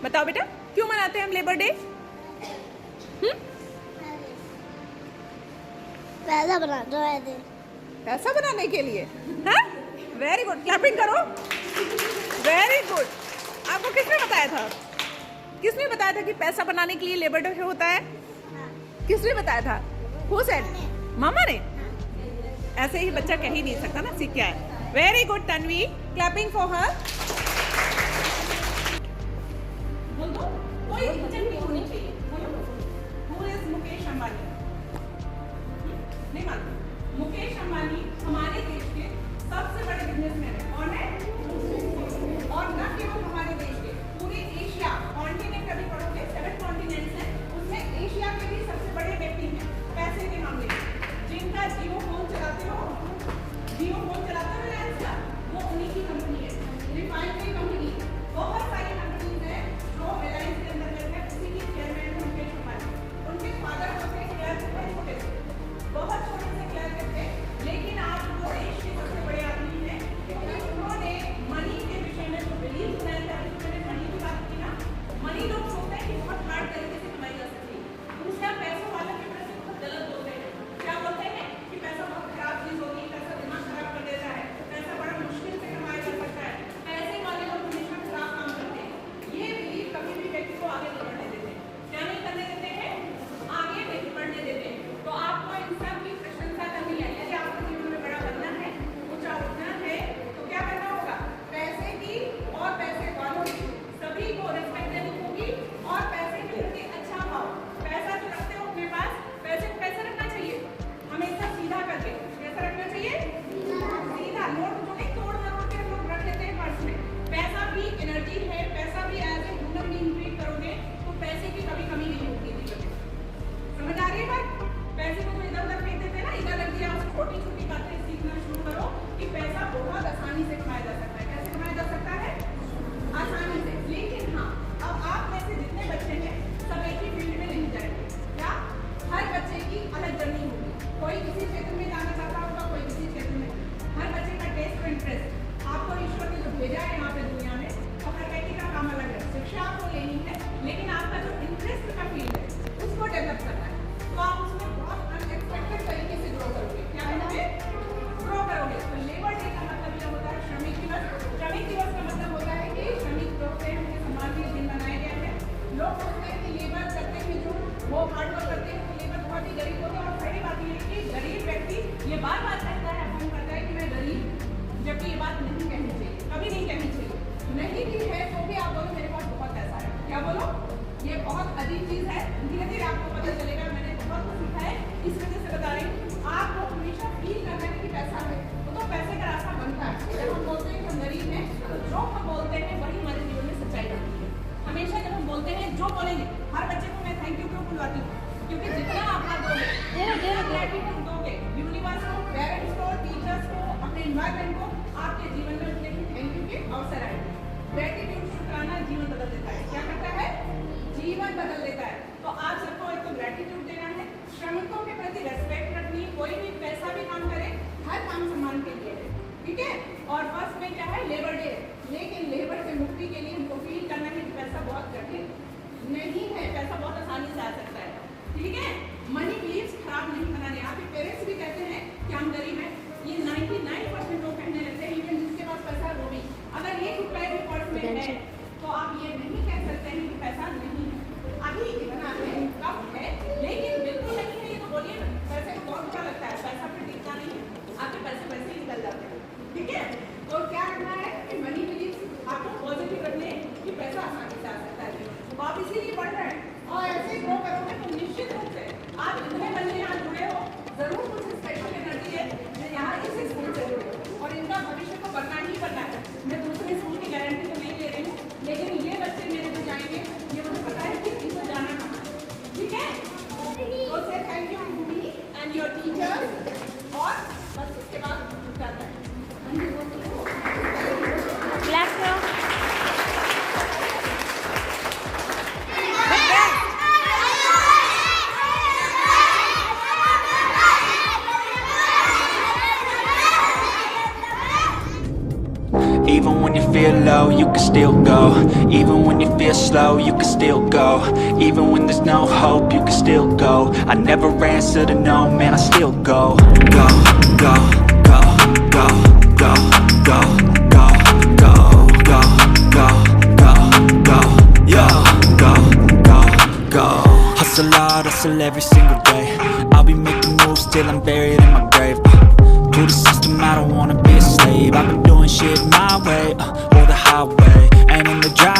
बताओ बेटा, क्यों मनाते हैं हम लेबर डे? पैसा बनाना है, पैसा बनाने के लिए। हाँ, वेरी गुड, क्लैपिंग करो। Very good. आपको किसने बताया था? किसने बताया था कि पैसा बनाने के लिए लेबर डे होता है? किसने बताया था? Who said? मामा ने? ऐसे ही बच्चा कह ही नहीं सकता ना, सीख क्या है। Very good Tanvi, clapping for her. बोल दो, कोई हिचक नहीं होनी चाहिए। बोलो, Who is मुकेश अंबानी? नहीं मालूम? मुकेश अंबानी हमारे देश के सबसे बड़े बिजनेसमैन हैं। कौन है? और न केवल हमारे देश के, पूरे एशिया कॉन्टिनेंट अभी पढ़ोगे, 7 कॉन्टिनेंट्स हैं, उसमें एशिया के भी सबसे बड़े व्यक्ति हैं पैसे के मामले में। जिनका जियो फोन चलाते हो रिलायंस का, वो उन्हीं की कंपनी है। रिफाइनरी कंपनी, बहुत सारी कंपनीज हैं जो रिलायंस के अंदर है, उसी की चेयरमैन मुकेश अंबानी। उनके फादर होते हैं क्लर्क थे, छोटे से, बहुत छोटे से क्लर्क थे, लेकिन आज वो देश के सबसे बड़े आदमी हैं क्योंकि उन्होंने मनी के विषय में जो बिलीव बनाया था। मैंने मनी की बात की ना, मनी लोग सोचते हैं कि बहुत हार्ड तरीके से कमाई जा सकती है। दूसरा, पैसों वालों के प्रति बहुत गलत बोलते हैं। क्या बोलते हैं कि पैसा बहुत खराब चीज होगी, पैसा दिमाग खराब कर देता है, पैसा बड़ा मुश्किल से कमाया जा सकता है, पैसे वाले लोग हमेशा खराब काम करते हैं। ये बिलीव कभी भी व्यक्ति को आगे नहीं बढ़ने देते। क्या नहीं करने देते हैं? आगे नहीं बढ़ने देते। तो आपको इन सब की प्रशंसा करनी है। यदि आपको जीवन में बड़ा बनना है, ऊंचा उठना है, तो क्या करना होगा? पैसे की और पैसे वालों की सभी को रिस्पेक्ट देनी होगी और पैसे के प्रति अच्छा भाव। पैसा जो रखते हो अपने पास, पैसे को कैसे रखना चाहिए? हमेशा सीधा करके। कैसा रखना चाहिए? सीधा। नोट जो नहीं तोड़ मरोड़ के हम लोग रख लेते हैं पर्स में। पैसा भी एनर्जी है, पैसा भी as a human being treat करोगे तो पैसे की कभी कमी नहीं होगी जीवन में। समझ आ रही है बात? पैसे को इधर उधर फेंक देते हैं ना, इधर रख दिया। छोटी छोटी बातें सीखना शुरू करो कि पैसा बहुत आसानी से कमाया जा सकता है। कैसे कमाया जा सकता है? आसानी से। लेकिन हाँ, अब आप में से जितने बच्चे हैं सब एक ही फील्ड में नहीं जाएंगे। क्या? हर बच्चे की अलग जर्नी होगी। कोई किसी क्षेत्र में जाना चाहता होगा, कोई किसी क्षेत्र में। हर बच्चे का टेस्ट और इंटरेस्ट, आपको ईश्वर ने जो भेजा है यहाँ पे दुनिया में, तो हर व्यक्ति का काम अलग है। शिक्षा आपको लेनी है, लेकिन आपका जो इंटरेस्ट का फील्ड है उसको डेवलप करना है। तो आप उसमें बहुत अनएक्सपेक्टेड तरीके से ग्रो करोगे। क्या करोगे? ग्रो करोगे। तो लेबर डे का मतलब यह होता है श्रमिक दिवस। श्रमिक दिवस का मतलब होता है कि श्रमिक जो होते हैं उनके सम्मान के लिए दिन मनाया गया है। लोग सोचते हैं कि लेबर करते हैं जो वो हार्ड वर्क करते हैं, तो लेबर बहुत ही गरीब होते हैं। और सही बात यह है कि गरीब व्यक्ति ये बार बार कहता है, फोन करता है कि मैं गरीब, जबकि ये बात नहीं कहनी चाहिए, कभी नहीं कहनी चाहिए। नहीं भी है तो भी आप बोलो मेरे पास बहुत पैसा है। क्या बोलो? ये बहुत अजीब चीज है। धीरे धीरे आपको पता चलेगा। मैंने बहुत कुछ सीखा है, इस वजह से बता रही हूँ। आपको हमेशा फील करना है कि पैसा है, तो पैसे का रास्ता बनता है। जब हम बोलते हैं कि हम गरीब हैं, तो जो हम बोलते हैं वही हमारे जीवन में सच्चाई बनती है। हमेशा जब हम बोलते हैं, जो बोलेंगे, हर बच्चे को मैं थैंक यू क्यों बुलवाती हूँ? क्योंकि जितना आप ग्रेटिट्यूड दोगे यूनिवर्स को, पेरेंट्स को, टीचर्स को, अपने एनवायरमेंट को, आपके जीवन में उतने ही थैंक यू के अवसर आएंगे। ग्रेटिट्यूड शुक्राना जीवन बदल देता है। क्या करता है? जीवन बदल देता है। तो आप सबको एक तो ग्रेटिट्यूड देना है, श्रमिकों के प्रति रेस्पेक्ट रखनी। कोई भी पैसा भी काम करे, हर काम सम्मान के लिए है, ठीक है? और फर्स्ट में क्या है? Labour day. लेकिन लेबर से मुक्ति के लिए हमको फील करना है कि पैसा बहुत कठिन नहीं है, पैसा बहुत आसानी से आ सकता है, ठीक है? मनी बिलीव्स खराब नहीं बनाने। आपके पेरेंट्स भी कहते हैं कि हम गरीब हैं, ये 99% लोग कहने लगते हैं, इवन जिसके पास पैसा है वो भी। अगर ₹1 भी पर्स में है तो आप ये नहीं कह सकते हैं कि पैसा नहीं है। अभी इतना है, कम है, लेकिन बिल्कुल नहीं है ये तो बोलिए ना। पैसे को बहुत बुरा लगता है, पैसा फिर दिखता नहीं है, आपके पैसे वैसे ही निकल जाते हैं, ठीक है? तो क्या करना है कि मनी बिलीव्स आपको पॉजिटिव रखने कि पैसा आसानी से आ सकता है। तो आप इसीलिए पढ़ रहे हैं और ऐसे ग्रो करोगे तो निश्चित रूप से आप इतने बच्चे यहाँ जुड़े हो, जरूर कुछ स्पेशल एनर्जी है जो यहाँ इस स्कूल से जुड़े हो और इनका भविष्य को करना ही करना है। मैं दूसरे स्कूल की गारंटी तो नहीं ले रही हूँ, लेकिन ये बच्चे मेरे को जाएंगे, ये मुझे पता है कि इनको जाना कहाँ, ठीक है? तो say thank you to me and your teachers. और बस उसके बाद जाता है। क्लैप करो। Even when you feel low, you can still go. Even when you feel slow, you can still go. Even when there's no hope, you can still go. I never answer to no, man, I still go. Go, go, go, go, go, go, go, go, go, go, go, go, yo, go, go, go. Hustle hard, hustle every single day. I'll be making moves till I'm buried in my grave. To the system, I don't wanna be a slave. I've been doing shit my way, or the highway. And in the drive